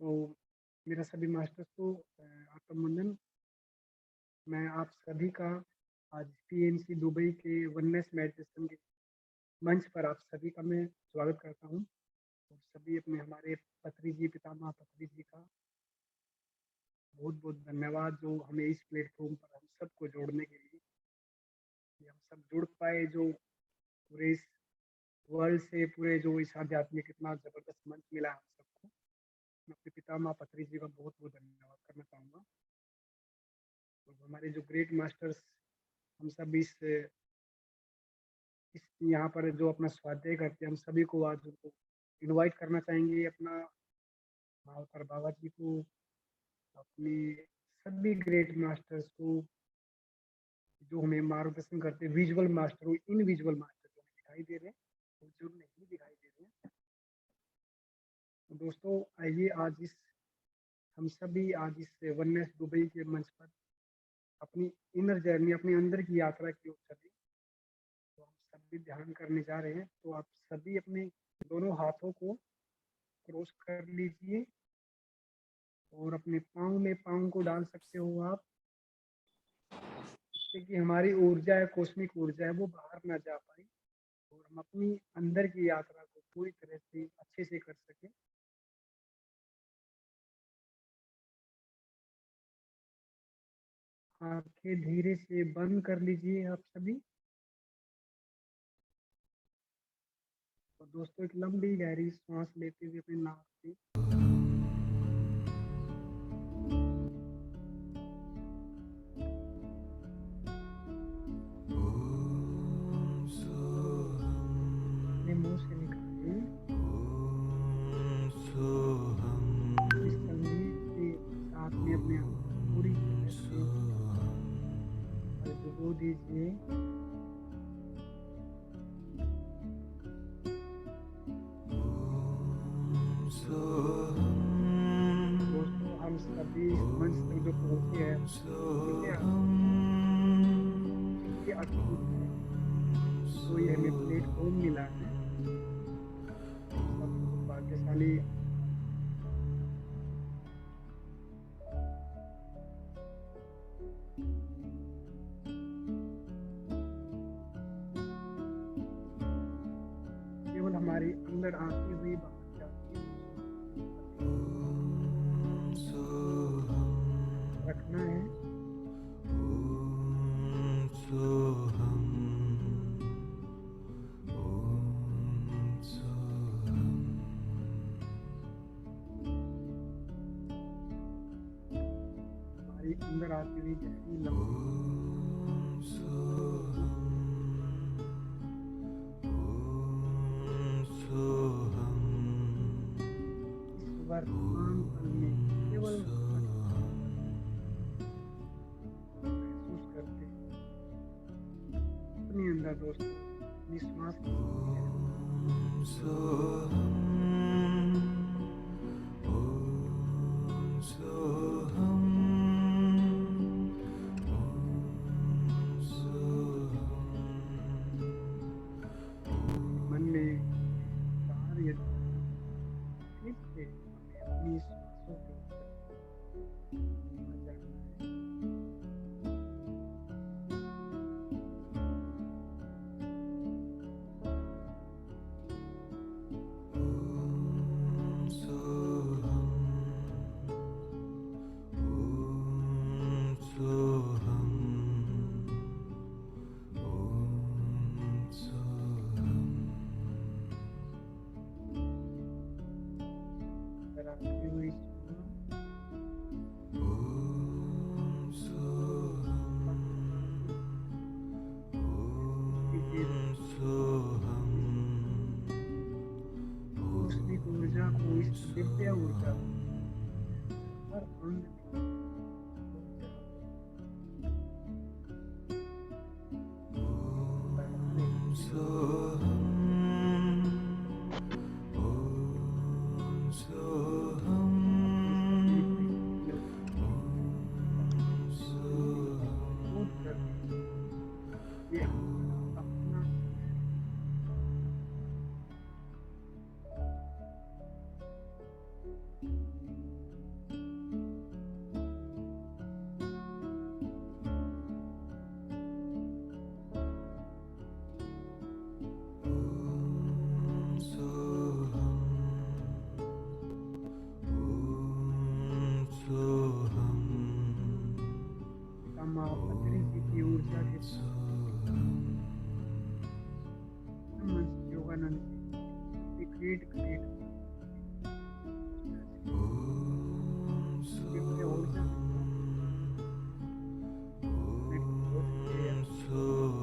तो मेरा सभी मास्टर्स को आत्मवंदन। मैं आप सभी का आज पीएनसी दुबई के वननेस मेडिटेशन के मंच पर आप सभी का मैं स्वागत करता हूँ। और सभी अपने हमारे पत्री जी, पितामह पत्री जी का बहुत बहुत धन्यवाद, जो हमें इस प्लेटफॉर्म पर हम सबको जोड़ने के लिए, कि हम सब जुड़ पाए, जो पूरे इस वर्ल्ड से, पूरे जो इस आध्यात्मिक इतना जबरदस्त मंच मिला हम सबको। मैं अपने पितामह पत्री जी का बहुत बहुत धन्यवाद करना चाहूँगा। और हमारे जो ग्रेट मास्टर्स, हम सब इस यहाँ पर जो अपना स्वाध्याय करते हैं, हम सभी को आज उनको इनवाइट करना चाहेंगे, अपना मावतर बाबा जी को, अपने सभी ग्रेट मास्टर्स को जो हमें मार्गदर्शन करते हैं, विजुअल मास्टर, इन विजुअल मास्टर जो हमें दिखाई दे रहे हैं और जो नहीं दिखाई दे रहे हैं। तो दोस्तों, आइए आज हम सभी आज इस वननेस दुबई के मंच पर अपनी इनर जर्नी, अपनी अंदर की यात्रा की ओर चले। तो हम सभी ध्यान करने जा रहे हैं, तो आप सभी अपने दोनों हाथों को क्रॉस कर लीजिए और अपने पाँव में पाँव को डाल सकते हो आप, जिससे कि हमारी ऊर्जा है, कॉस्मिक ऊर्जा है, वो बाहर ना जा पाए और हम अपनी अंदर की यात्रा को पूरी तरह से अच्छे से कर सकें। आंखें धीरे से बंद कर लीजिए आप सभी। और दोस्तों, एक लंबी गहरी सांस लेते हुए अपने नाक से अपने मुंह से निकालिए। इस संगीत के साथ में अपने आप को पूरी तरह से डुबो दीजिए। दोस्तों, हम सभी इस मंच तक जो पहुंचे हैं, कितने कितनी अद्भुत है जो ये हमें प्लेटफॉर्म मिला है। हम सब बहुत भाग्यशाली। केवल हमारी अंदर आती हुई बाहर जाती हुई रखना है। हमारी अंदर आती हुई गहरी लंबी इस वर्तमान पल में केवल महसूस करते अपने अंदर। दोस्तों, अपनी श्वास की मन में कार्य फिर से हमें अपनी श्वासों के ऊपर जाना है। आती हुई श्वास कॉस्मिक ऊर्जा को, इस दिव्य ऊर्जा को हर अंग में बढ़ा रहे हैं। अपने सभी प्रेमियों महसूस करते हैं ये अपना है। बनानी चाहिए, क्रिएट क्रिएट क्योंकि मुझे ऊर्जा मिलती है मेरी सोच से बने रहिए अपनी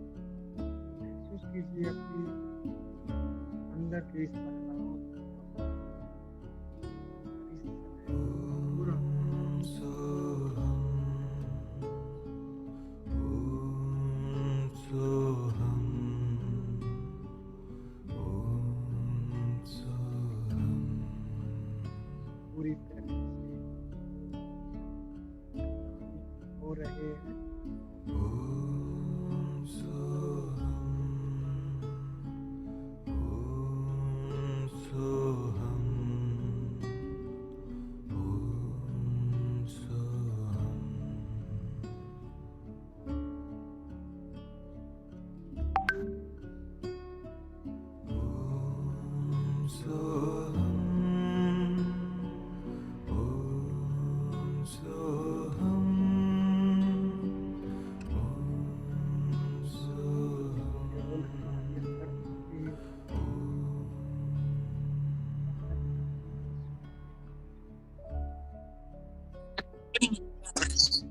महसूस कीजिए अपनी अंदर के इस बदलाव और इस समय पूरा पूरी तरह से हो रहे हैं। केवल हमारे अंदर से बाहर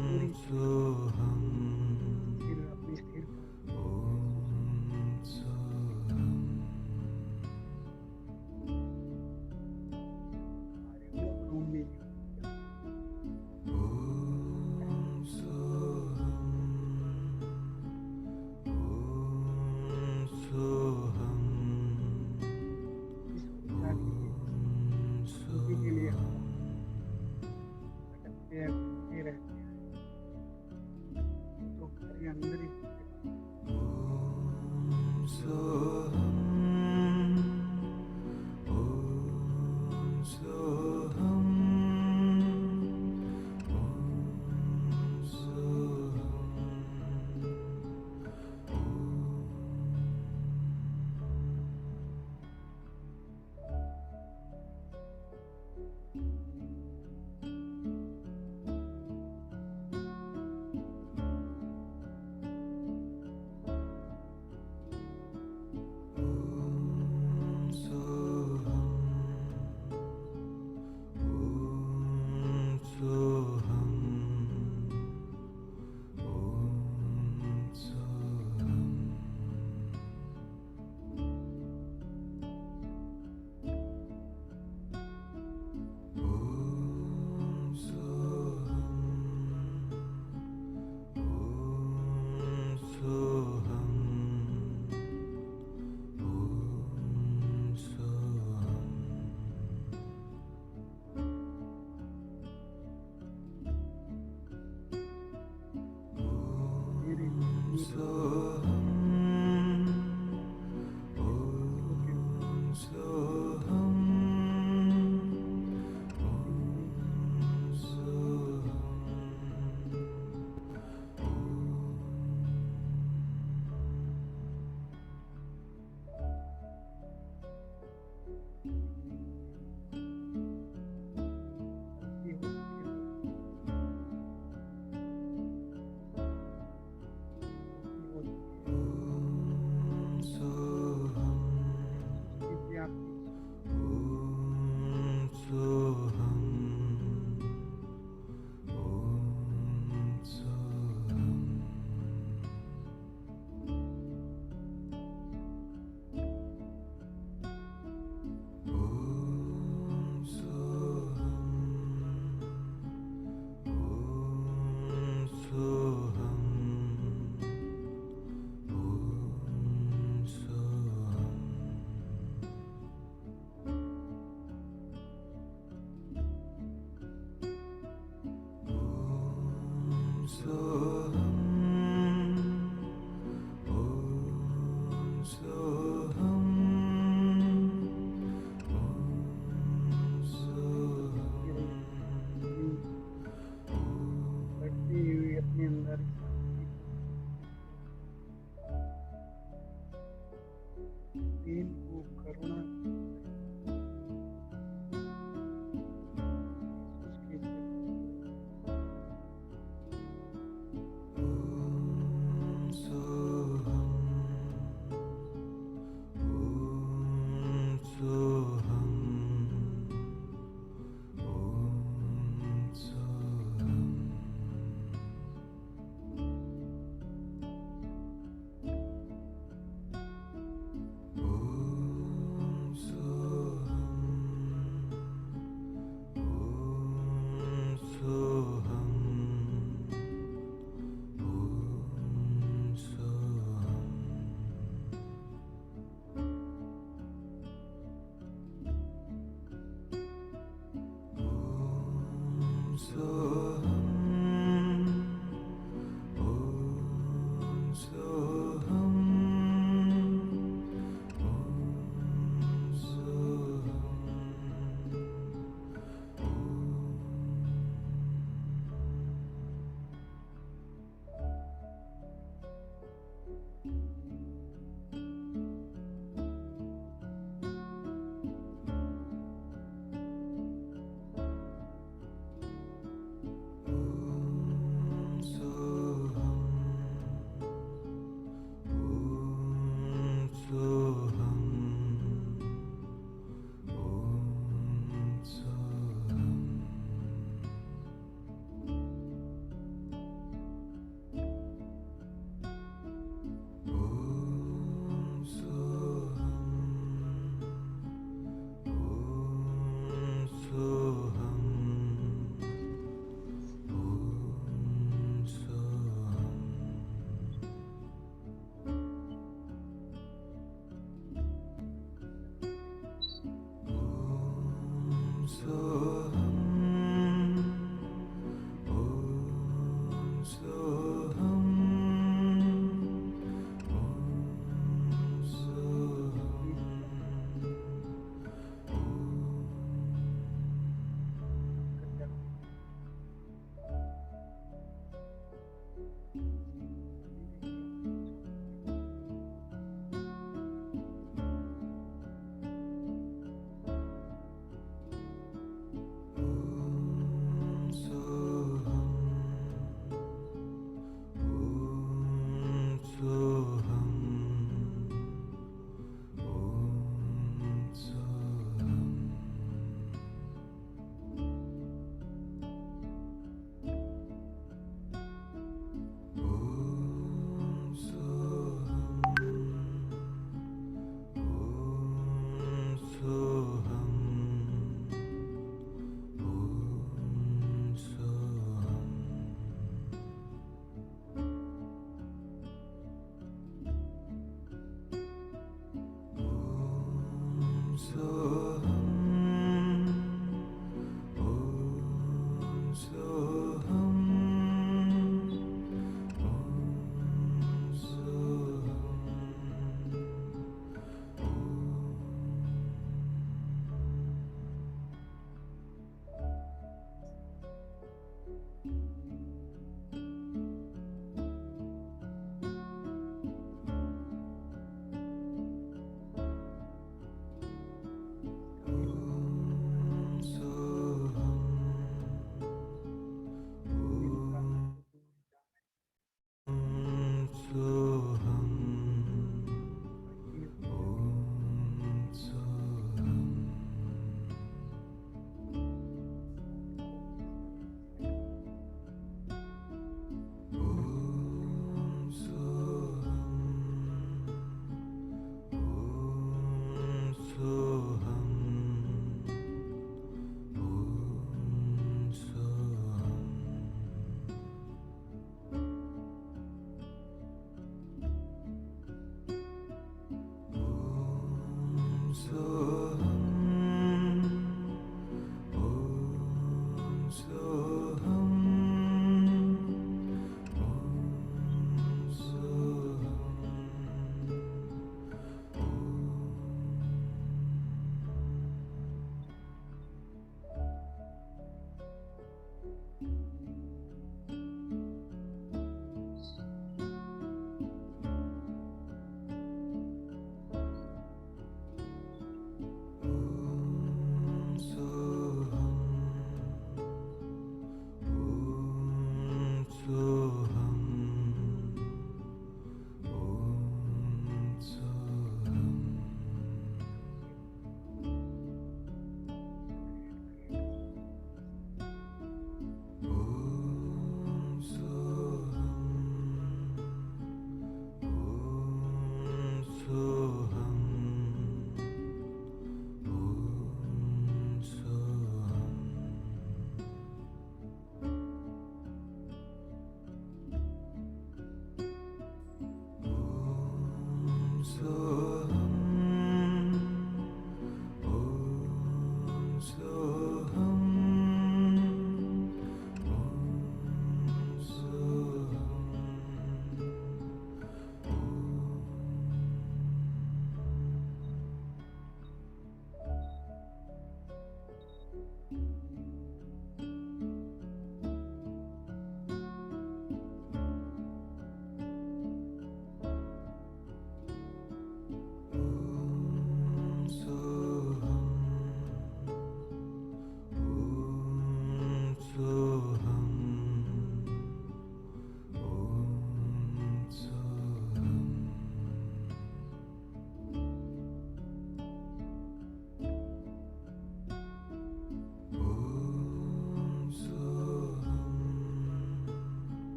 पूरी स्थिर अपनी स्थिरता हमारे घुटनों में इस ऊर्जा की पूर्ति के लिए हम भटकते घूमते रहते हैं तो हमारे अंदर ही धीरे धीरे शांति रहे, अपनी बढ़ती हुई अपने अंदर शांति को, प्रेम को, करुणा को महसूस कीजिए।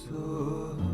सुंदर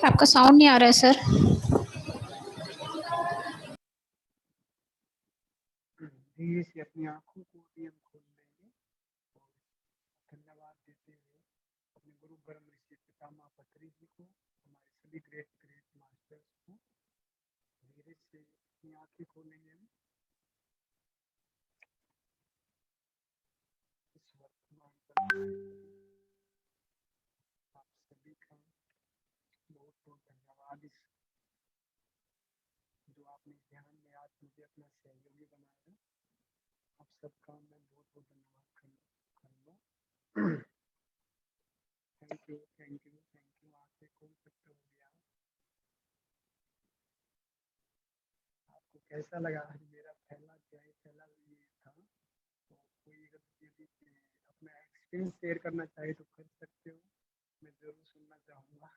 आपका साउंड नहीं आ रहा है सर। धीरे से अपनी आंखों को भी हम खोल लेंगे और धन्यवाद देते हुए अपने गुरु ब्रह्म ऋषि पितामह पत्री जी को, हमारे सभी ग्रेट मास्टर्स को धीरे से अपनी आंखें खोलेंगे हम। इस वर्तमान आप सभी का बहुत बहुत धन्यवाद। इस जो आपने ध्यान में आज मुझे अपना सहयोगी बनाया, आप सबका मैं बहुत बहुत धन्यवाद करूँगा। Thank you thank you thank you. आपसे खोल सकते हो भैया। आपको कैसा लगा आज मेरा पहला ये था? तो कोई अगर यदि अपना एक्सपीरियंस शेयर करना चाहे तो कर सकते हो, मैं जरूर सुनना चाहूँगा।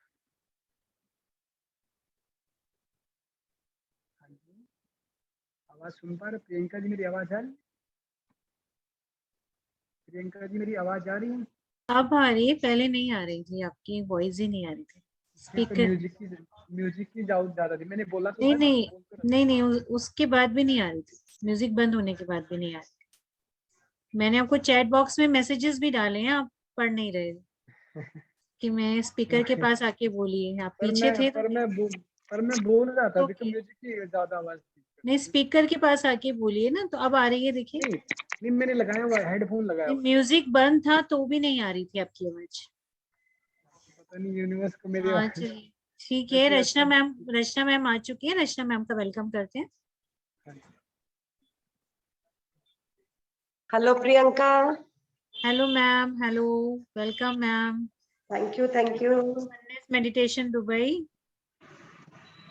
हाँ जी, आवाज़ सुन पा रहे प्रियंका जी? मेरी आवाज़ आ रही? प्रियंका जी मेरी आवाज़ आ रही है? अब आ रही है, पहले नहीं आ रही थी, आपकी वॉइस ही नहीं आ रही थी। स्पीकर म्यूजिक की आवाज़ ज्यादा थी, मैंने बोला तो नहीं था। नहीं नहीं नहीं, उसके बाद भी नहीं आ रही थी, म्यूजिक बंद होने के बाद भी नहीं आ रही थी। मैंने आपको चैट बॉक्स में मैसेजेस भी डाले हैं, आप पढ़ नहीं रहे कि मैं स्पीकर के पास आके बोलिए, आप पीछे थे तो पर मैं बोल रहा था, ओके। म्यूजिक की ज्यादा आवाज थी। नहीं, स्पीकर के पास आके बोलिए ना, तो अब आ रही है, देखिए। नहीं मैंने लगाया हुआ हेडफोन लगाया हुआ। म्यूजिक बंद था तो भी नहीं आ रही थी आपकी आवाज। पता नहीं यूनिवर्स को मेरी हाँ चलिए ठीक है। रचना मैम आ चुकी है, रचना मैम का वेलकम करते हैं। Hello Priyanka. Hello ma'am, hello, welcome ma'am. Thank you thank you. Oneness meditation Dubai,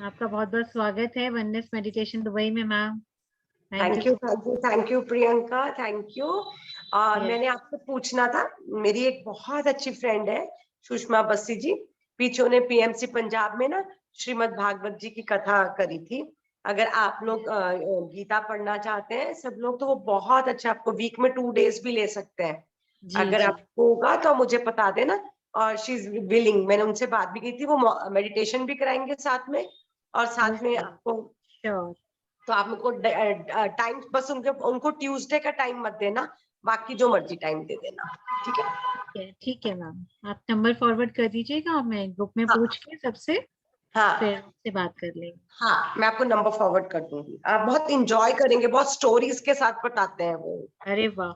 आपका बहुत बहुत स्वागत है वननेस मेडिटेशन दुबई में ma'am. Thank you Priyanka, thank you. मैंने आपसे पूछना था, मेरी एक बहुत अच्छी फ्रेंड है सुषमा बस्सी जी, पीछे ने पीएमसी पंजाब में ना श्रीमद् भागवत जी की कथा करी थी। अगर आप लोग गीता पढ़ना चाहते हैं सब लोग, तो वो बहुत अच्छा, आपको वीक में 2 डेज भी ले सकते हैं। अगर आपको होगा तो मुझे बता देना। और शी इज विलिंग, मैंने उनसे बात भी की थी, वो मेडिटेशन भी कराएंगे साथ में, और साथ में आपको तो आप उनको टाइम बस उनको ट्यूसडे का टाइम मत देना, बाकी जो मर्जी टाइम दे देना, ठीक है? ठीक है मैम, आप नंबर फॉरवर्ड कर दीजिएगा और मैं ग्रुप में हाँ। पूछ के सबसे हाँ फिर से बात कर लेंगे। हाँ, मैं आपको नंबर फॉरवर्ड कर दूंगी, आप बहुत इंजॉय करेंगे, बहुत स्टोरीज के साथ बताते हैं वो। अरे वाह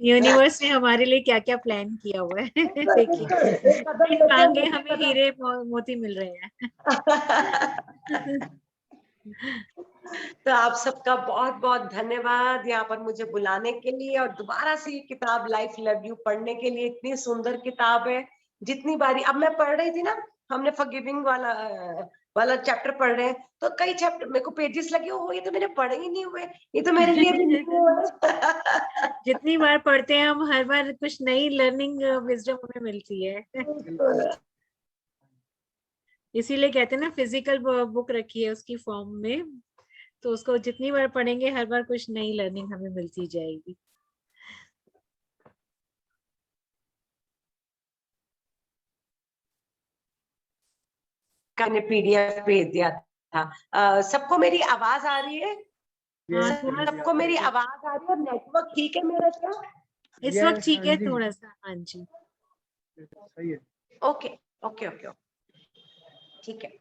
यूनिवर्स ने हमारे लिए क्या क्या प्लान किया हुआ है देखिए, एक कदम बिन लेते हैं, मांगे दूसरे हमें कदम। हीरे मोती मिल रहे हैं तो आप सबका बहुत बहुत धन्यवाद यहाँ पर मुझे बुलाने के लिए, और दोबारा से ये किताब लाइफ लव यू पढ़ने के लिए। इतनी सुंदर किताब है, जितनी बारी अब मैं पढ़ रही थी ना, हमने फॉरगिविंग वाला चैप्टर पढ़ रहे हैं, तो कई चैप्टर मेरे को पेजेस लगे, हो ये तो मैंने पढ़े ही नहीं हुए, ये तो मेरे लिए भी नहीं हुआ। जितनी बार पढ़ते हैं हम, हर बार कुछ नई लर्निंग विजडम हमें मिलती है इसीलिए कहते हैं ना, फिजिकल बुक रखी है उसकी फॉर्म में, तो उसको जितनी बार पढ़ेंगे हर बार कुछ नई लर्निंग हमें मिलती जाएगी। मैंने पीडीएफ भेज दिया था। सबको मेरी आवाज आ रही है? हाँ Yes, थोड़ा सबको मेरी आवाज आ रही है? नेटवर्क ठीक है मेरा क्या? इस वक्त yes, ठीक है हाँ जी, थोड़ा सा। हाँ जी सही है। ओके ओके ओके, ठीक है।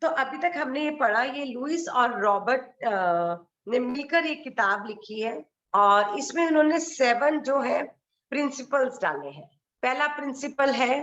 तो अभी तक हमने ये पढ़ा, ये लुइस और रॉबर्ट ने मिलकर ये किताब लिखी है, और इसमें उन्होंने 7 जो है प्रिंसिपल्स डाले हैं। पहला प्रिंसिपल है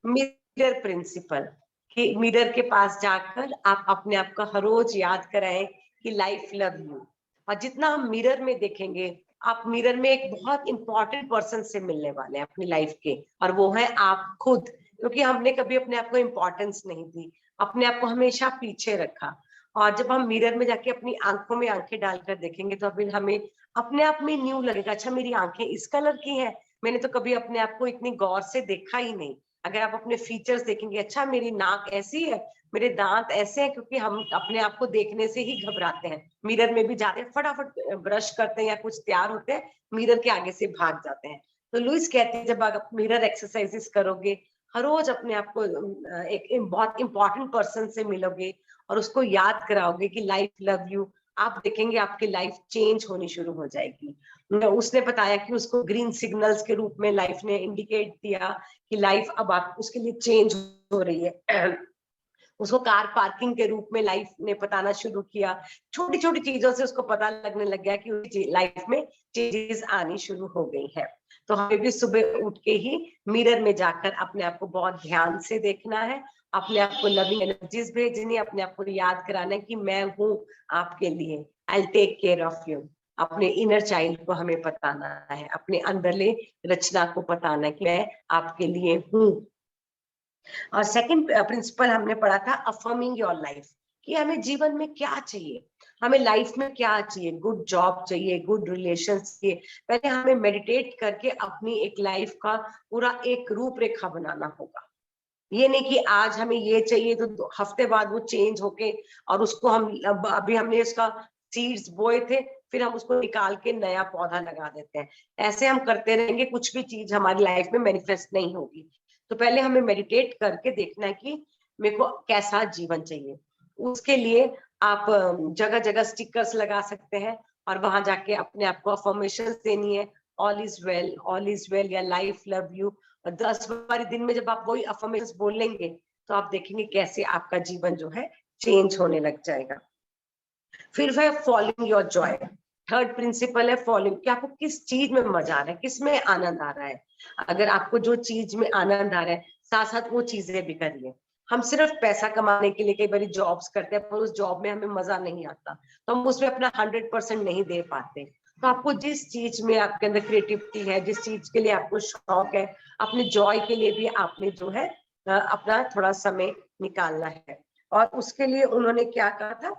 मिरर प्रिंसिपल, कि मिरर के पास जाकर आप अपने आप को हर रोज याद कराएं कि लाइफ लव यू। और जितना हम मिरर में देखेंगे, आप मिरर में एक बहुत इंपॉर्टेंट पर्सन से मिलने वाले हैं अपनी लाइफ के, और वो है आप खुद। क्योंकि हमने कभी अपने आप को इम्पोर्टेंस नहीं दी, अपने आप को हमेशा पीछे रखा। और जब हम मिरर में जाके अपनी आंखों में आंखें डालकर देखेंगे, तो अभी हमें अपने आप में न्यू लगेगा, अच्छा मेरी आंखें इस कलर की हैं, मैंने तो कभी अपने आप को इतनी गौर से देखा ही नहीं। अगर आप अपने फीचर्स देखेंगे, अच्छा मेरी नाक ऐसी है, मेरे दांत ऐसे हैं, क्योंकि हम अपने आप को देखने से ही घबराते हैं। मिरर में भी जाते हैं, फटाफट ब्रश करते हैं या कुछ तैयार होते हैं, मिरर के आगे से भाग जाते हैं। तो लुइस कहती है, जब आप मिरर एक्सरसाइजेस करोगे, हर रोज अपने आप को एक बहुत इंपॉर्टेंट पर्सन से मिलोगे और उसको याद कराओगे कि लाइफ लव यू, आप देखेंगे आपकी लाइफ चेंज होनी शुरू हो जाएगी। उसने बताया कि उसको ग्रीन सिग्नल्स के रूप में लाइफ ने इंडिकेट दिया कि लाइफ अब आप उसके लिए चेंज हो रही है। उसको कार पार्किंग के रूप में लाइफ ने बताना शुरू किया। छोटी छोटी चीजों से उसको पता लगने लग गया कि लाइफ में चेंजेस आनी शुरू हो गई है। तो हमें भी सुबह उठ के ही मिरर में जाकर अपने आप को बहुत ध्यान से देखना है, अपने आप को लविंग एनर्जीज भेजनी है, अपने आप को याद कराना है कि मैं हूँ आपके लिए, I take care of you. अपने इनर चाइल्ड को हमें बताना है, अपने अंदरले रचना को बताना है कि मैं आपके लिए हूँ। और सेकंड प्रिंसिपल हमने पढ़ा था अफर्मिंग योर लाइफ, कि हमें जीवन में क्या चाहिए, हमें लाइफ में क्या चाहिए। गुड जॉब चाहिए, गुड रिलेशंस चाहिए। पहले हमें मेडिटेट करके अपनी एक लाइफ का पूरा एक रूपरेखा बनाना होगा। ये नहीं कि आज हमें ये चाहिए तो हफ्ते बाद वो चेंज होके, और उसको हम अभी हमने इसका सीड्स बोए थे, फिर हम उसको निकाल के नया पौधा लगा देते हैं। ऐसे हम करते रहेंगे, कुछ भी चीज हमारी लाइफ में मैनिफेस्ट नहीं होगी। तो पहले हमें मेडिटेट करके देखना है कि मेरे को कैसा जीवन चाहिए। उसके लिए आप जगह जगह स्टिकर्स लगा सकते हैं, और वहां जाके अपने आप को अफर्मेशंस देनी है, all is well, all is well, या लाइफ लव यू। और 10 बार दिन में जब आप वही अफर्मेशंस बोलेंगे, तो आप देखेंगे कैसे आपका जीवन जो है चेंज होने लग जाएगा। फिर है following your Joy. Third principal है फॉलोइंग, कि आपको किस चीज में मजा आ रहा है, किस में आनंद आ रहा है। अगर आपको जो चीज में आनंद आ रहा है, साथ साथ वो चीजें भी करिए। हम सिर्फ पैसा कमाने के लिए कई बार जॉब्स करते हैं, पर उस जॉब में हमें मजा नहीं आता, तो हम उसमें अपना 100% नहीं दे पाते। तो आपको जिस चीज में आपके अंदर क्रिएटिविटी है, जिस चीज के लिए आपको शौक है, अपने जॉय के लिए भी आपने जो है अपना थोड़ा समय निकालना है। और उसके लिए उन्होंने क्या कहा था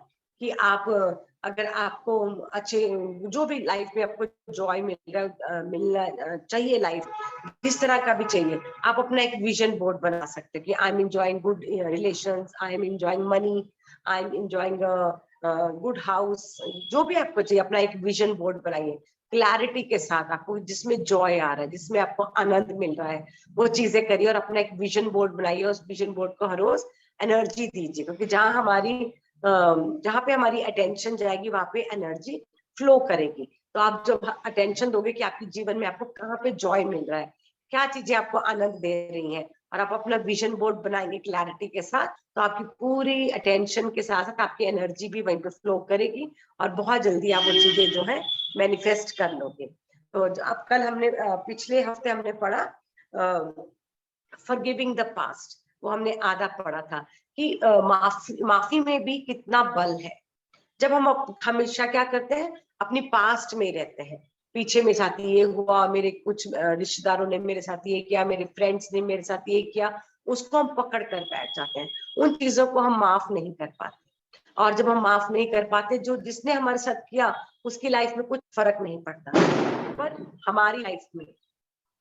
कि आप अगर आपको अच्छे जो भी लाइफ में आपको जॉय मिलना चाहिए, लाइफ जिस तरह का भी चाहिए, आप अपना एक विजन बोर्ड बना सकते हैं कि I am enjoying good relations, I am enjoying money, I am enjoying good house. जो भी आपको चाहिए, अपना एक विजन बोर्ड बनाइए क्लैरिटी के साथ, आपको जिसमें जॉय आ रहा है, जिसमें आपको आनंद मिल रहा है, वो चीजें करिए। और अपना एक विजन बोर्ड बनाइए, उस विजन बोर्ड को हर रोज एनर्जी दीजिए, क्योंकि जहां पे हमारी अटेंशन जाएगी, वहां पे एनर्जी फ्लो करेगी। तो आप जब अटेंशन दोगे कि आपके जीवन में आपको कहाँ पे जॉय मिल रहा है, क्या चीजें आपको आनंद दे रही हैं, और आप अपना विजन बोर्ड बनाएंगे क्लैरिटी के साथ, तो आपकी पूरी अटेंशन के साथ साथ आपकी एनर्जी भी वहीं पे फ्लो करेगी और बहुत जल्दी आप वो चीजें जो है मैनिफेस्ट कर लोगे। तो अब कल हमने पिछले हफ्ते हमने पढ़ा फॉरगिविंग द पास्ट, वो हमने आधा पढ़ा था कि माफी में भी कितना बल है। जब हम हमेशा क्या करते हैं, अपनी पास्ट में रहते हैं, पीछे मेरे साथ ये हुआ, मेरे कुछ रिश्तेदारों ने मेरे साथ ये किया, मेरे फ्रेंड्स ने मेरे साथ ये किया, उसको हम पकड़ कर बैठ जाते हैं, उन चीजों को हम माफ नहीं कर पाते। और जब हम माफ नहीं कर पाते, जो जिसने हमारे साथ किया उसकी लाइफ में कुछ फर्क नहीं पड़ता, पर हमारी लाइफ में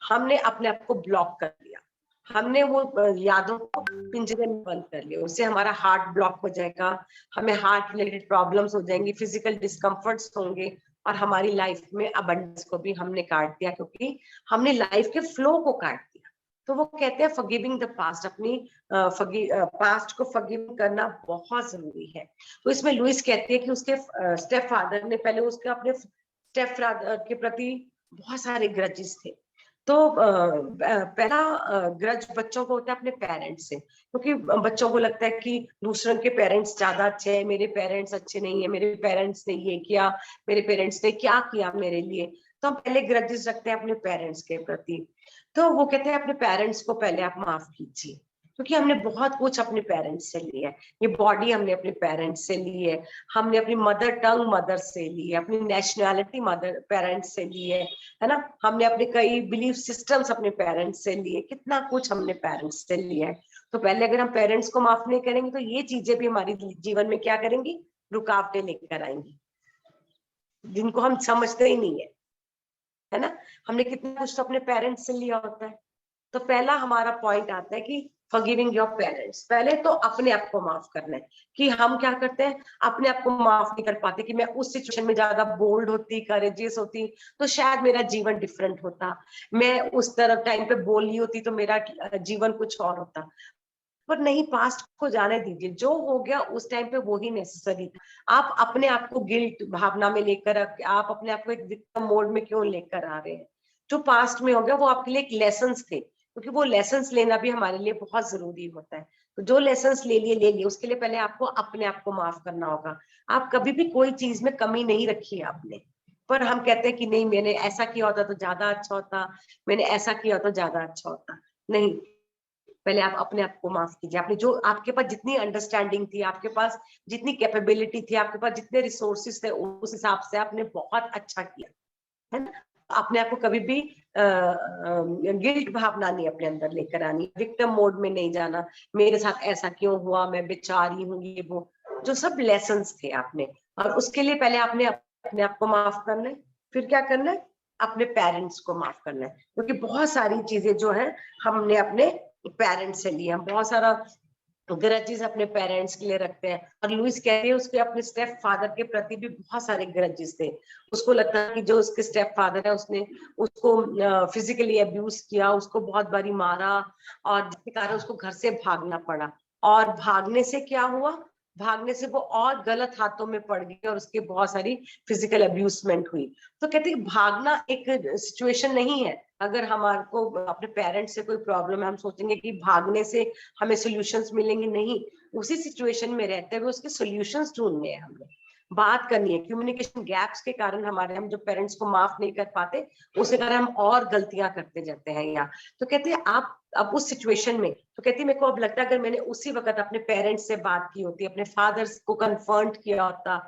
हमने अपने आप को ब्लॉक कर दिया, हमने वो यादों को पिंजरे में बंद कर लिया, उससे हमारा हार्ट ब्लॉक हो जाएगा, हमें हार्ट रिलेटेड प्रॉब्लम्स हो जाएंगी, फिजिकल डिस्कम्फर्ट्स होंगे, और हमारी लाइफ में अबंडेंस को भी हमने काट दिया, क्योंकि हमने लाइफ के फ्लो को काट दिया। तो वो कहते हैं फॉरगिविंग द पास्ट, अपनी पास्ट को फॉरगिव करना बहुत जरूरी है। तो इसमें लुइस कहती है कि उसके स्टेप फादर ने पहले उसके अपने स्टेप फादर के प्रति बहुत सारे ग्रजेस थे। तो पहला ग्रज बच्चों को होता है अपने पेरेंट्स से, क्योंकि बच्चों को लगता है कि दूसरों के पेरेंट्स ज्यादा अच्छे हैं, मेरे पेरेंट्स अच्छे नहीं है, मेरे पेरेंट्स ने ये किया, मेरे पेरेंट्स ने क्या किया मेरे लिए, तो हम पहले ग्रजेस रखते हैं अपने पेरेंट्स के प्रति। तो वो कहते हैं अपने पेरेंट्स को पहले आप माफ कीजिए, क्योंकि हमने बहुत कुछ अपने पेरेंट्स से लिया है, ये बॉडी हमने अपने पेरेंट्स से ली है, हमने अपनी मदर टंग मदर से ली है, अपनी नेशनैलिटी मदर पेरेंट्स से ली है ना, हमने अपने कई बिलीफ सिस्टम्स अपने पेरेंट्स से लिए, कितना कुछ हमने पेरेंट्स से लिया है। तो पहले अगर हम पेरेंट्स को माफ नहीं करेंगे तो ये चीजें भी हमारे जीवन में क्या करेंगी, रुकावटें लेकर आएंगी, जिनको हम समझते ही नहीं है ना। हमने कितना कुछ तो अपने पेरेंट्स से लिया होता है। तो पहला हमारा पॉइंट आता है कि फॉरगिविंग योर पेरेंट्स, पहले तो अपने आप को माफ करना है। कि हम क्या करते हैं, अपने आप को माफ नहीं कर पाते, कि मैं उस सिचुएशन में ज्यादा बोल्ड होती, करेजियस होती तो शायद मेरा जीवन डिफरेंट होता, मैं उस तरफ टाइम पे बोली होती तो मेरा जीवन कुछ और होता। पर नहीं, पास्ट को जाने दीजिए, जो हो गया उस टाइम पे वो ही नेसेसरी था। आप अपने आप को गिल्ट भावना में लेकर, आप अपने आप को एक विक्टिम मोड में क्यों लेकर आ रहे हैं। जो पास्ट में हो गया वो आपके लिए एक लेसन्स थे, क्योंकि वो लेसन्स लेना भी हमारे लिए बहुत जरूरी होता है। तो जो लेसन्स ले लिए, उसके लिए पहले आपको अपने आप को माफ करना होगा। आप कभी भी कोई चीज में कमी नहीं रखी है आपने, पर हम कहते हैं कि नहीं, मैंने ऐसा किया होता तो ज्यादा अच्छा होता, मैंने ऐसा किया तो ज्यादा अच्छा होता। नहीं, पहले आप अपने आप को माफ कीजिए। आपने जो, आपके पास जितनी अंडरस्टैंडिंग थी, आपके पास जितनी कैपेबिलिटी थी, आपके पास जितने रिसोर्सेस थे, उस हिसाब से आपने बहुत अच्छा किया, है ना। अपने आप को कभी भी गिल्ट भावना नहीं अपने अंदर लेकर आनी, विक्टिम मोड में नहीं जाना, मेरे साथ ऐसा क्यों हुआ, मैं बेचारी हूँ, ये वो जो सब लेसन्स थे आपने। और उसके लिए पहले आपने अपने आप को माफ करना है, फिर क्या करना है, अपने पेरेंट्स को माफ करना है। क्योंकि बहुत सारी चीजें जो है हमने अपने पेरेंट्स से ली, हम बहुत सारा ग्रजेस अपने पेरेंट्स के लिए रखते हैं। और लुइस कहते हैं उसके अपने स्टेप फादर के प्रति भी बहुत सारे ग्रजेस थे। उसको लगता है कि जो उसके स्टेप फादर है उसने उसको फिजिकली अब्यूज किया, उसको बहुत बारी मारा, और जिसके कारण उसको घर से भागना पड़ा। और भागने से क्या हुआ, भागने से वो और गलत हाथों में पड़ गई और उसके बहुत सारी फिजिकल अब्यूजमेंट हुई। तो कहते हैं भागना एक सिचुएशन नहीं है। अगर हमारे को अपने पेरेंट्स से कोई प्रॉब्लम है, हम सोचेंगे कि भागने से हमें सॉल्यूशंस मिलेंगे, नहीं, उसी सिचुएशन में रहते हुए उसके सॉल्यूशंस ढूंढने हैं, हमने बात करनी है। कम्युनिकेशन गैप्स के कारण हमारे, हम जो पेरेंट्स को माफ नहीं कर पाते, उसके कारण हम और गलतियां करते जाते हैं यहाँ। तो कहते हैं आप अब उस सिचुएशन में, तो कहती है मेरे को अब लगता है अगर मैंने उसी वक्त अपने पेरेंट्स से बात की होती, अपने फादर्स को कन्फर्ट किया होता,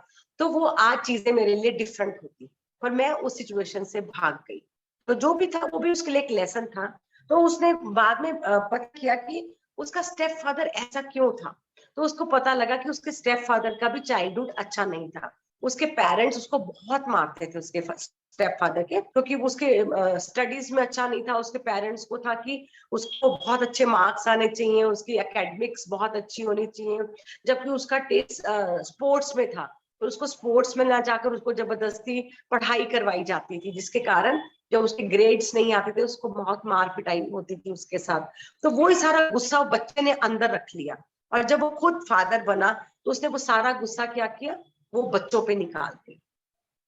तो वो आज चीजें मेरे लिए डिफरेंट होती। पर मैं उस सिचुएशन से भाग गई, तो जो भी था वो भी उसके लिए एक लेसन था। तो उसने बाद में पता किया कि उसका स्टेप फादर ऐसा क्यों था। तो उसको पता लगा कि उसके स्टेप फादर का भी चाइल्डहुड अच्छा नहीं था। उसके पेरेंट्स उसको बहुत मारते थे, उसके स्टेप फादर के, क्योंकि उसके स्टडीज में अच्छा नहीं था। उसके पेरेंट्स को था कि उसको बहुत अच्छे मार्क्स आने चाहिए, उसकी एकेडमिक्स बहुत अच्छी होनी चाहिए, जबकि उसका टेस्ट स्पोर्ट्स में था। तो उसको स्पोर्ट्स में ना जाकर उसको जबरदस्ती पढ़ाई करवाई जाती थी, जिसके कारण जब उसके ग्रेड्स नहीं आते थे उसको बहुत मार पिटाई होती थी उसके साथ। तो वो ही सारा गुस्सा बच्चे ने अंदर रख लिया, और जब वो खुद फादर बना तो उसने वो सारा गुस्सा क्या किया, वो बच्चों पे निकाल दिया।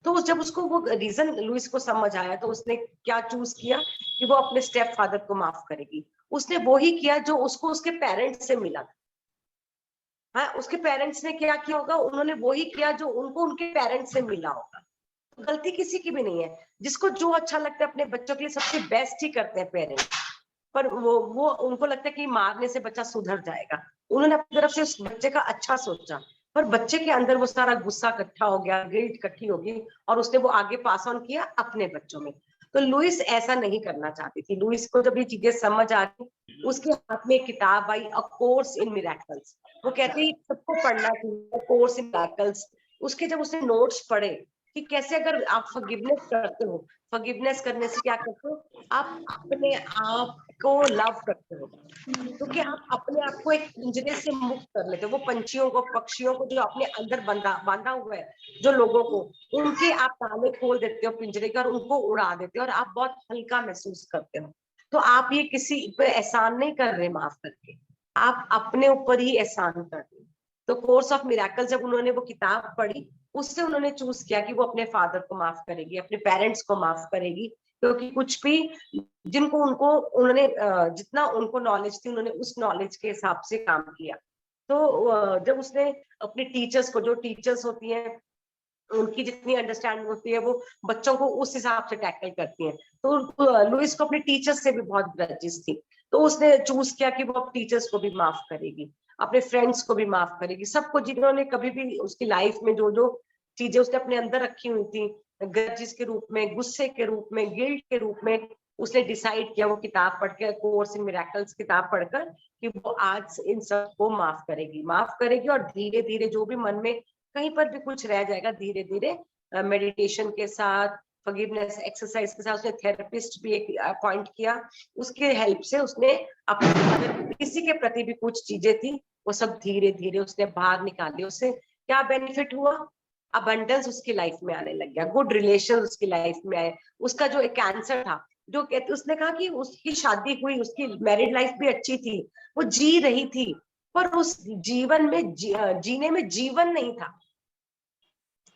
तो जब उसको वो रीजन लुइस को समझ आया तो उसने क्या चूज किया कि वो अपने स्टेप फादर को माफ करेगी। उसने वो ही किया जो उसको उसके पेरेंट्स से मिला था। हाँ, उसके पेरेंट्स ने क्या किया होगा, उन्होंने वो ही किया जो उनको उनके पेरेंट्स से मिला होगा। तो गलती किसी की भी नहीं है, जिसको जो अच्छा लगता है अपने बच्चों के लिए सबसे बेस्ट ही करते हैं पेरेंट्स। पर वो उनको लगता है कि मारने से बच्चा सुधर जाएगा, उन्होंने अपनी तरफ से उस बच्चे का अच्छा सोचा, पर बच्चे के अंदर वो सारा गुस्सा इकट्ठा हो गया, गिल्ट इकट्ठी होगी, और उसने वो आगे पास ऑन किया अपने बच्चों में। तो लुइस ऐसा नहीं करना चाहती थी। लुइस को जब ये चीजें समझ आ गई, उसके हाथ में एक किताब आई, अ कोर्स इन मिरेकल्स। वो कहती है सबको पढ़ना चाहिए, कोर्स इन मिरेकल्स। उसके जब उसने नोट्स पढ़े कि कैसे अगर आप फॉरगिवनेस करते हो, फॉरगिवनेस करने से क्या करते हो, आप अपने आप को लव करते हो, क्योंकि आप अपने आप को एक पिंजरे से मुक्त कर लेते हो। वो पंछियों को, पक्षियों को जो अपने अंदर बांधा हुआ है, जो लोगों को, उनके आप ताले खोल देते हो पिंजरे के और उनको उड़ा देते हो, और आप बहुत हल्का महसूस करते हो। तो आप ये किसी पे एहसान नहीं कर रहे माफ करके, आप अपने ऊपर ही एहसान कर रहे हो। तो कोर्स ऑफ मिरेकल जब उन्होंने वो किताब पढ़ी, उससे उन्होंने चूज किया कि वो अपने फादर को माफ करेगी, अपने पेरेंट्स को माफ करेगी, क्योंकि कुछ भी जिनको उनको उन्होंने जितना उनको नॉलेज थी, उन्होंने उस नॉलेज के हिसाब से काम किया। तो जब उसने अपने टीचर्स को, जो टीचर्स होती हैं उनकी जितनी अंडरस्टैंडिंग होती है, वो बच्चों को उस हिसाब से टैकल करती हैं। तो लुइस को अपने टीचर्स से भी बहुत ग्रजेस थी, तो उसने चूज किया कि वो अपने टीचर्स को भी माफ करेगी, अपने फ्रेंड्स को भी माफ करेगी, सबको जिन्होंने कभी भी उसकी लाइफ में जो जो चीजें उसने अपने अंदर रखी हुई थी, ग्रजेस के रूप में, गुस्से के रूप में, गिल्ट के रूप में, उसने डिसाइड किया वो किताब पढ़ के, कोर्स इन मिरेकल्स किताब पढ़कर, कि वो आज इन सबको माफ करेगी, माफ करेगी। और धीरे धीरे जो भी मन में कहीं पर भी कुछ रह जाएगा, धीरे धीरे मेडिटेशन के साथ, फॉरगिवनेस एक्सरसाइज के साथ, उसने थेरेपिस्ट भी एक अपॉइंट किया, उसके हेल्प से उसने अपने किसी के प्रति भी कुछ चीजें थी वो सब धीरे धीरे उसने बाहर निकाली। उससे क्या बेनिफिट हुआ, अबंडेंस उसकी लाइफ में आने लग गया, गुड रिलेशन उसकी लाइफ में आए। उसका जो एक कैंसर था, जो कहते, उसने कहा कि उसकी शादी हुई, उसकी मैरिड लाइफ भी अच्छी थी, वो जी रही थी, पर उस जीवन में जीने में जीवन नहीं था।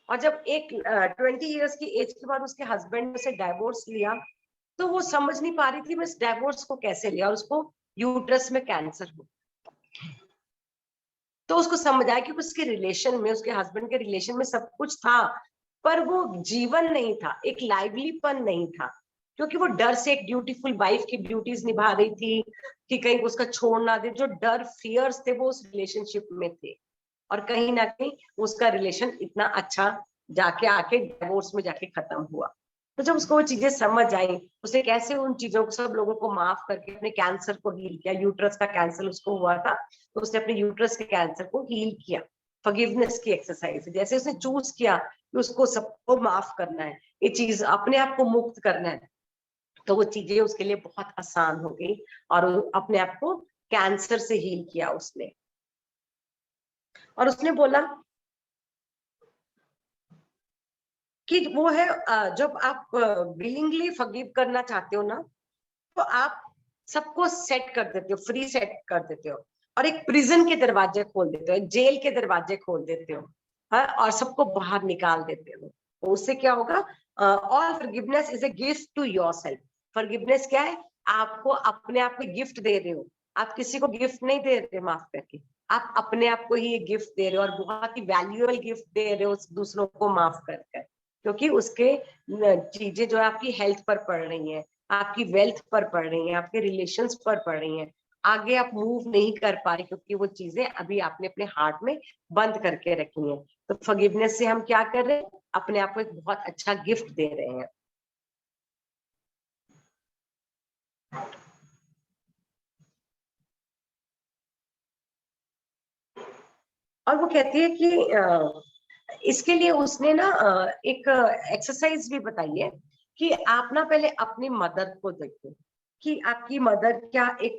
और जब एक 20 इयर्स की एज के बाद उसके हस्बैंड ने उसे डाइवोर्स लिया, तो वो समझ नहीं पा रही थी मैं इस डाइवोर्स को कैसे लिया, उसको यूट्रस में कैंसर हो। तो उसको समझ आया कि उसके रिलेशन में, उसके हस्बैंड के रिलेशन में सब कुछ था, पर वो जीवन नहीं था, एक लाइवलीपन नहीं था, क्योंकि वो डर से एक ड्यूटीफुल वाइफ की ड्यूटीज निभा रही थी कि कहीं उसका छोड़ ना दे। जो डर, फियर्स थे, वो उस रिलेशनशिप में थे, और कहीं ना कहीं उसका रिलेशन इतना अच्छा जाके आके डिवोर्स में जाके खत्म हुआ। तो जब उसको वो चीजें समझ आई, उसने कैसे उन चीजों को, सब लोगों को माफ करके अपने कैंसर को हील किया। यूट्रस का कैंसर उसको हुआ था, तो उसने अपने यूट्रस के कैंसर को हील किया। फॉरगिवनेस की एक्सरसाइज, जैसे उसने चूज किया कि उसको सबको माफ करना है, ये चीज अपने आप को मुक्त करना है, तो वो चीजें उसके लिए बहुत आसान हो गई, और अपने आप को कैंसर से हील किया उसने। और उसने बोला कि वो है, जब आप विलिंगली फॉरगिव करना चाहते हो ना, तो आप सबको सेट कर देते हो, फ्री सेट कर देते हो, और एक प्रिजन के दरवाजे खोल देते हो, एक जेल के दरवाजे खोल देते हो, हाँ, और सबको बाहर निकाल देते हो। तो उससे क्या होगा, all forgiveness is a gift to yourself. Forgiveness क्या है, आपको अपने आप को गिफ्ट दे रहे हो, आप किसी को गिफ्ट नहीं दे रहे माफ करके, आप अपने आप को ही गिफ्ट दे रहे हो, और बहुत ही वैल्यूएबल गिफ्ट दे रहे हो दूसरों को माफ कर, क्योंकि उसके चीजें जो है आपकी हेल्थ पर पड़ रही हैं, आपकी वेल्थ पर पड़ रही हैं, आपके रिलेशंस पर पड़ रही हैं, आगे आप मूव नहीं कर पा रहे, क्योंकि वो चीजें अभी आपने अपने हार्ट में बंद करके रखी हैं। तो फॉरगिवनेस से हम क्या कर रहे हैं, अपने आप को एक बहुत अच्छा गिफ्ट दे रहे हैं। और वो कहती है कि इसके लिए उसने ना एक एक्सरसाइज भी बताई है, कि आप ना पहले अपनी मदर को देखो, कि आपकी मदर क्या, एक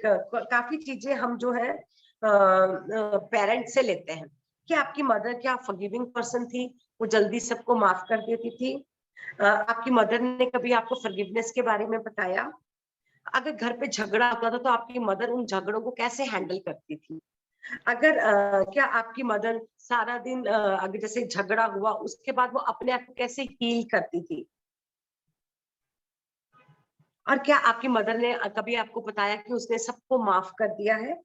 काफी चीजें हम जो है पेरेंट से लेते हैं, कि आपकी मदर क्या फॉरगिविंग पर्सन थी, वो जल्दी सबको माफ कर देती थी। आपकी मदर ने कभी आपको फॉरगिवनेस के बारे में बताया? अगर घर पे झगड़ा होता था तो आपकी मदर उन झगड़ों को कैसे हैंडल करती थी? अगर क्या आपकी मदर सारा दिन अगर जैसे झगड़ा हुआ उसके बाद वो अपने आप को कैसे हील करती थी? और क्या आपकी मदर ने कभी आपको बताया कि उसने सबको माफ कर दिया है?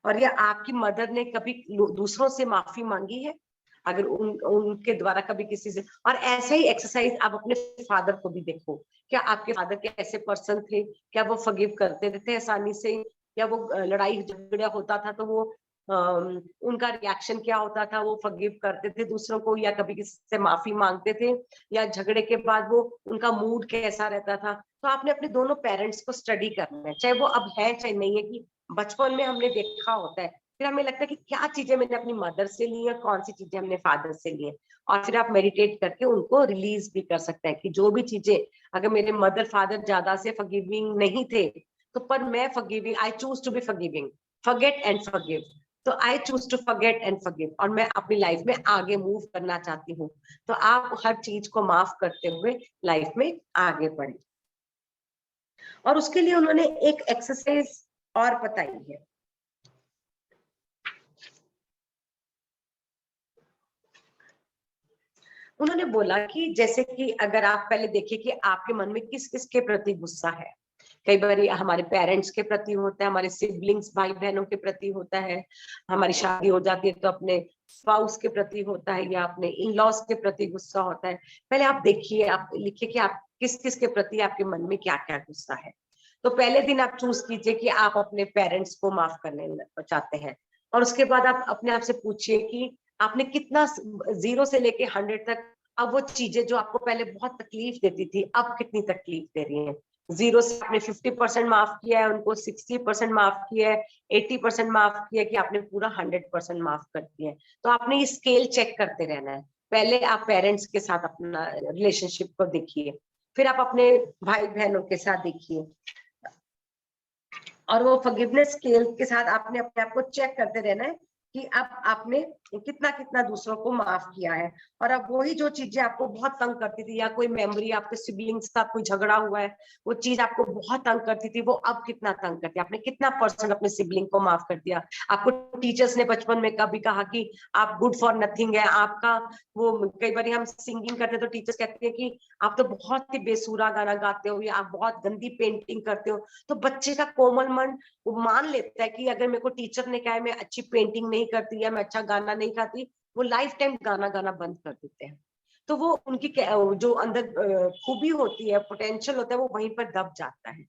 और या आपकी मदर ने कभी दूसरों से माफी मांगी है? अगर उनके द्वारा कभी किसी से, और ऐसा ही एक्सरसाइज आप अपने फादर को भी देखो। क्या आपके फादर कैसे पर्सन थे? क्या वो फॉरगिव करते थे आसानी से? या वो लड़ाई झगड़ा होता था तो वो उनका रिएक्शन क्या होता था? वो फॉरगिव करते थे दूसरों को या कभी किसी से माफी मांगते थे? या झगड़े के बाद वो उनका मूड कैसा रहता था? तो आपने अपने दोनों पेरेंट्स को स्टडी करना है, चाहे वो अब है चाहे नहीं है। कि बचपन में हमने देखा होता है, फिर हमें लगता है कि क्या चीजें मैंने अपनी मदर से ली है, कौन सी चीजें हमने फादर से ली है। और फिर आप मेडिटेट करके उनको रिलीज भी कर सकते हैं कि जो भी चीजें, अगर मेरे मदर फादर ज्यादा से फॉरगिविंग नहीं थे, तो पर मैं forgiving, I choose to be forgiving, forget and forgive. तो I choose to forget and forgive, और मैं अपनी लाइफ में आगे मूव करना चाहती हूँ। तो आप हर चीज को माफ करते हुए लाइफ में आगे बढ़े। और उसके लिए उन्होंने एक एक्सरसाइज और बताई है। उन्होंने बोला कि जैसे कि अगर आप पहले देखिए कि आपके मन में किस किस के प्रति गुस्सा है। कई बार हमारे पेरेंट्स के प्रति होता है, हमारे सिबलिंग्स भाई बहनों के प्रति होता है, हमारी शादी हो जाती है तो अपने स्पाउस के प्रति होता है, या अपने इन लॉज के प्रति गुस्सा होता है। पहले आप देखिए, आप लिखिए कि आप किस किस के प्रति आपके मन में क्या क्या गुस्सा है। तो पहले दिन आप चूज कीजिए कि आप अपने पेरेंट्स को माफ करने चाहते हैं। और उसके बाद आप अपने आप से पूछिए कि आपने कितना 0 से लेके 100 तक, अब वो चीजें जो आपको पहले बहुत तकलीफ देती थी अब कितनी तकलीफ दे रही हैं। 0 से आपने 50% माफ किया है उनको, 60% माफ किया है, 80% माफ किया है, कि आपने पूरा 100% माफ कर दिया है। तो आपने ये स्केल चेक करते रहना है। पहले आप पेरेंट्स के साथ अपना रिलेशनशिप को देखिए, फिर आप अपने भाई बहनों के साथ देखिए, और वो फॉरगिवनेस स्केल के साथ आपने अपने आप को चेक करते रहना है कि अब आपने कितना कितना दूसरों को माफ किया है। और अब वही जो चीजें आपको बहुत तंग करती थी, या कोई मेमोरी आपके सिबलिंग्स का कोई झगड़ा हुआ है, वो चीज आपको बहुत तंग करती थी, वो अब कितना तंग करती है, आपने कितना % अपने सिबलिंग को माफ कर दिया। आपको टीचर्स ने बचपन में कभी कहा कि आप गुड फॉर नथिंग है आपका, वो कई बार हम सिंगिंग करते तो टीचर्स कहते हैं कि आप तो बहुत ही बेसुरा गाना गाते हो, या आप बहुत गंदी पेंटिंग करते हो। तो बच्चे का कोमल मन वो मान लेता है कि अगर मेरे को टीचर ने कहा है मैं अच्छी पेंटिंग नहीं करती या मैं अच्छा गाना नहीं गाती, वो लाइफ टाइम गाना गाना बंद कर देते हैं। तो वो उनकी जो अंदर खूबी होती है, पोटेंशियल होता है, वो वहीं पर दब जाता है।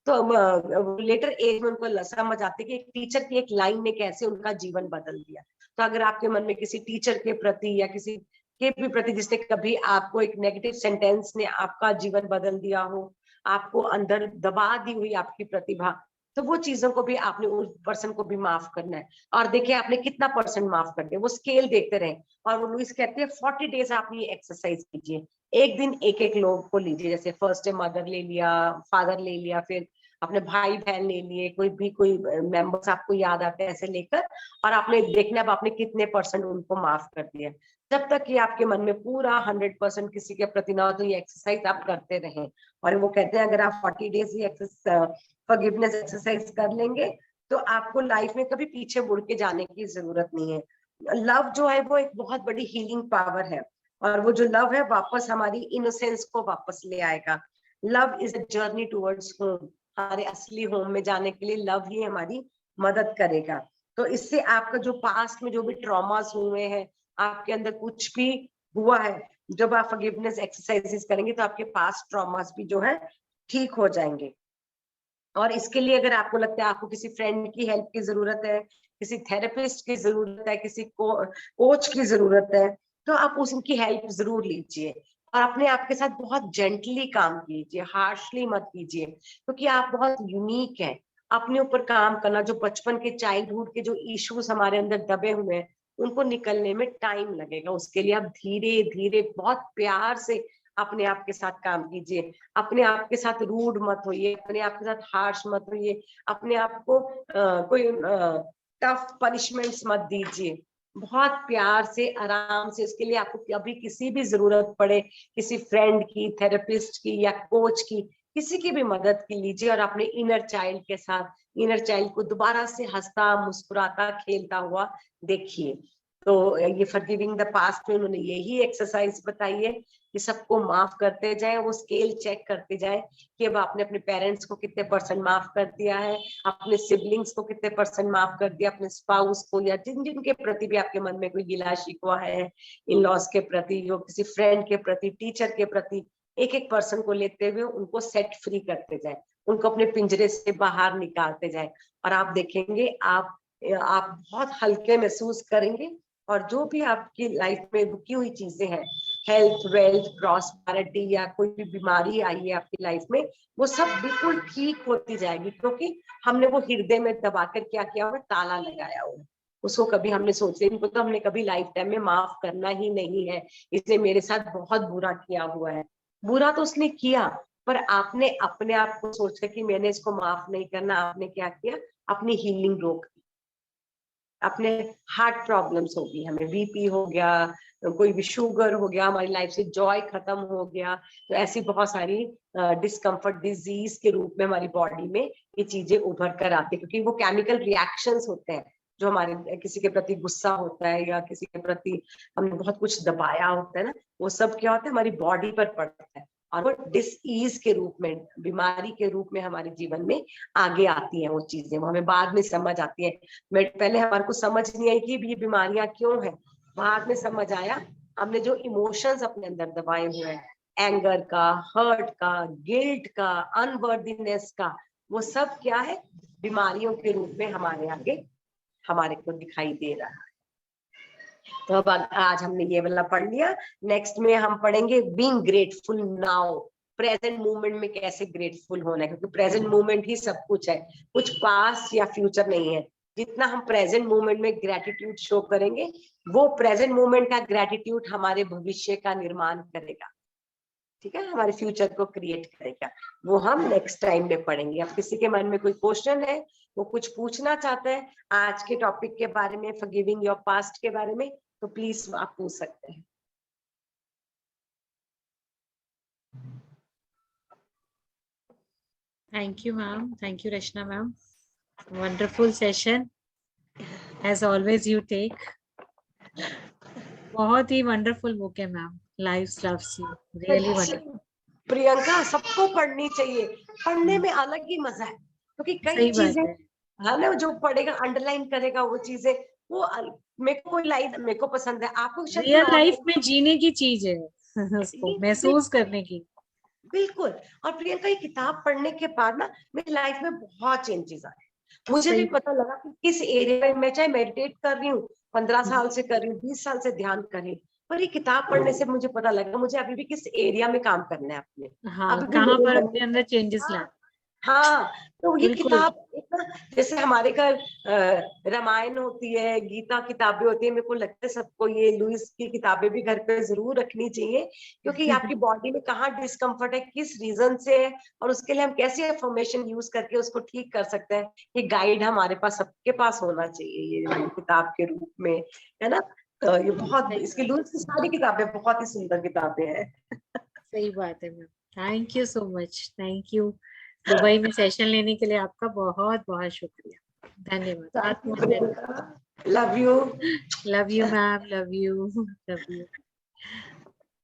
तो लेटर एज में उनको समझ आती है कि एक टीचर की एक लाइन ने कैसे उनका जीवन बदल दिया। तो अगर आपके मन में किसी टीचर के प्रति या किसी के भी प्रति जिसने कभी आपको एक नेगेटिव सेंटेंस ने आपका जीवन बदल दिया हो, आपको अंदर दबा दी हुई आपकी प्रतिभा, तो वो चीजों को भी आपने उस पर्सन को भी माफ करना है। और देखिए आपने कितना % माफ कर दिया, वो स्केल देखते रहे। और वो लुइस कहते हैं 40 डेज आप ये एक्सरसाइज कीजिए, एक दिन एक एक लोग को लीजिए। जैसे फर्स्ट डे मदर ले लिया, फादर ले लिया, फिर अपने भाई बहन ले लिए, कोई मेंबर्स आपको याद आते हैं ऐसे लेकर, और आपने देखना अब आपने कितने % उनको माफ कर दिया। जब तक कि आपके मन में पूरा 100% किसी के प्रति ना हो, तो ये एक्सरसाइज आप करते रहें। और वो कहते हैं अगर आप 40 डेज ये फॉरगिवनेस एक्सरसाइज कर लेंगे तो आपको लाइफ में कभी पीछे मुड़ के जाने की जरूरत नहीं है। लव जो है वो एक बहुत बड़ी हीलिंग पावर है, और वो जो लव है वापस हमारी इनोसेंस को वापस ले आएगा। Love is a journey towards home, हमारे असली होम में जाने के लिए लव ही हमारी मदद करेगा। तो इससे आपका जो पास्ट में जो भी ट्रॉमास हुए हैं, आपके अंदर कुछ भी हुआ है, जब आप फॉरगिवनेस एक्सरसाइजेस करेंगे तो आपके पास्ट ट्रॉमास भी जो है ठीक हो जाएंगे। और इसके लिए अगर आपको लगता है आपको किसी फ्रेंड की हेल्प की जरूरत है, किसी थेरेपिस्ट की जरूरत है, किसी कोच की जरूरत है, तो आप उनकी हेल्प जरूर लीजिए। और अपने आप के साथ बहुत जेंटली काम कीजिए, हार्शली मत कीजिए, क्योंकि आप बहुत यूनिक हैं। अपने ऊपर काम करना, जो बचपन के चाइल्डहुड के जो इश्यूज हमारे अंदर दबे हुए हैं, उनको निकलने में टाइम लगेगा। उसके लिए आप धीरे धीरे बहुत प्यार से अपने आप के साथ काम कीजिए। अपने आप के साथ रूड मत होइए, अपने आप के साथ हार्श मत होइए, अपने आप को कोई टफ पनिशमेंट्स मत दीजिए। बहुत प्यार से आराम से, इसके लिए आपको कभी किसी भी जरूरत पड़े किसी फ्रेंड की, थेरेपिस्ट की या कोच की, किसी की भी मदद की लीजिए और अपने इनर चाइल्ड के साथ, इनर चाइल्ड को दोबारा से हंसता मुस्कुराता खेलता हुआ देखिए। तो ये फॉरगिविंग द पास्ट में उन्होंने यही एक्सरसाइज बताई है कि सबको माफ करते जाए, वो स्केल चेक करते जाए कि अब आपने अपने पेरेंट्स को कितने % माफ कर दिया है, अपने सिबलिंग्स को कितने % माफ कर दिया, अपने स्पाउस को, या जिन जिनके प्रति भी आपके मन में कोई गिला शिकवा है, इन लॉज के प्रति, जो किसी फ्रेंड के प्रति, टीचर के प्रति, एक एक पर्सन को लेते हुए उनको सेट फ्री करते जाए, उनको अपने पिंजरे से बाहर निकालते जाए। और आप देखेंगे आप बहुत हल्के महसूस करेंगे, और जो भी आपकी लाइफ में रुकी हुई चीजें हैं, हेल्थ, वेल्थ, प्रॉस्पेरिटी या कोई भी बीमारी आई है आपकी लाइफ में, वो सब बिल्कुल ठीक होती जाएगी, क्योंकि हमने वो हृदय में दबाकर क्या किया हुआ, ताला लगाया हुआ है। उसको कभी हमने सोचा, इनको तो हमने कभी लाइफ टाइम में माफ करना ही नहीं है, इसने मेरे साथ बहुत बुरा किया हुआ है। बुरा तो उसने किया, पर आपने अपने आप को सोचा कि मैंने इसको माफ नहीं करना, आपने क्या किया, अपनी हीलिंग रोक दी। अपने हार्ट प्रॉब्लम्स होगी, हमें बीपी हो गया, कोई भी शुगर हो गया, हमारी लाइफ से जॉय खत्म हो गया, तो ऐसी बहुत सारी डिस्कम्फर्ट, डिजीज के रूप में हमारी बॉडी में ये चीजें उभर कर आती है, क्योंकि वो केमिकल रिएक्शंस होते हैं जो हमारे किसी के प्रति गुस्सा होता है या किसी के प्रति हमने बहुत कुछ दबाया होता है ना, वो सब क्या होता है, हमारी बॉडी पर पड़ता है, और वो डिसईज के रूप में, बीमारी के रूप में हमारे जीवन में आगे आती है। वो चीजें वो हमें बाद में समझ आती है। पहले हमारे को समझ नहीं आई कि ये बीमारियां क्यों है, बाद में समझ आया, हमने जो इमोशंस अपने अंदर दबाए हुए हैं, एंगर का, हर्ट का, गिल्ट का, अनवर्दीनेस का, वो सब क्या है, बीमारियों के रूप में हमारे आगे हमारे को दिखाई दे रहा है। तो अब आज हमने ये वाला पढ़ लिया। नेक्स्ट में हम पढ़ेंगे being grateful now, present moment में कैसे ग्रेटफुल होना है, क्योंकि प्रेजेंट मोमेंट ही सब कुछ है, कुछ पास्ट या फ्यूचर नहीं है। जितना हम प्रेजेंट मोमेंट में ग्रेटिट्यूड शो करेंगे, वो प्रेजेंट मोमेंट का ग्रेटिट्यूड हमारे भविष्य का निर्माण करेगा, ठीक है, हमारे फ्यूचर को क्रिएट करेगा। वो हम नेक्स्ट टाइम में पढ़ेंगे। अब किसी के मन में कोई क्वेश्चन है, वो कुछ पूछना चाहते हैं आज के टॉपिक के बारे में, फॉरगिविंग योर पास्ट के बारे में, तो प्लीज आप पूछ सकते हैं। Thank you, ma'am. Thank you, Rachna, ma'am. Wonderful session. As always, you take. बहुत ही wonderful book है, ma'am. Life loves you. Really wonderful. Priyanka, सबको पढ़नी चाहिए, पढ़ने में अलग ही मजा है, क्योंकि कई चीजें है ना, जो पढ़ेगा अंडरलाइन करेगा वो चीजें, वो मेरे को कोई लाइन मेरे को पसंद है, आपको रियल लाइफ में जीने की चीज है, उसको महसूस करने की। बिल्कुल। और प्रियंका, ये किताब पढ़ने के बाद ना मेरी लाइफ में बहुत चेंजेस आए। मुझे भी पता लगा कि किस एरिया में मैं चाहे मेडिटेट कर रही हूँ, 15 साल से कर रही हूँ, 20 साल से ध्यान कर रही हूँ, पर ये किताब पढ़ने से मुझे पता लगा मुझे अभी भी किस एरिया में काम करना है अपने। हाँ, कहाँ पर अपने अंदर चेंजेस ला। हाँ, तो ये किताब इतना, जैसे हमारे घर रामायण होती है, गीता किताबें होती है, मेरे को लगता है सबको ये लुइस की किताबें भी घर पे जरूर रखनी चाहिए, क्योंकि आपकी बॉडी में कहाँ डिस्कम्फर्ट है, किस रीजन से है, और उसके लिए हम कैसे इंफॉर्मेशन यूज करके उसको ठीक कर सकते हैं, ये गाइड हमारे पास, सबके पास होना चाहिए ये किताब के रूप में, है ना। तो ये बहुत, इसकी लुइस की सारी किताबें बहुत ही सुंदर किताबें हैं। सही बात है ma'am. Thank you so much, thank you. Dubai में सेशन लेने के लिए आपका बहुत बहुत शुक्रिया, धन्यवाद। Love you. Love you ma'am, love you, love you.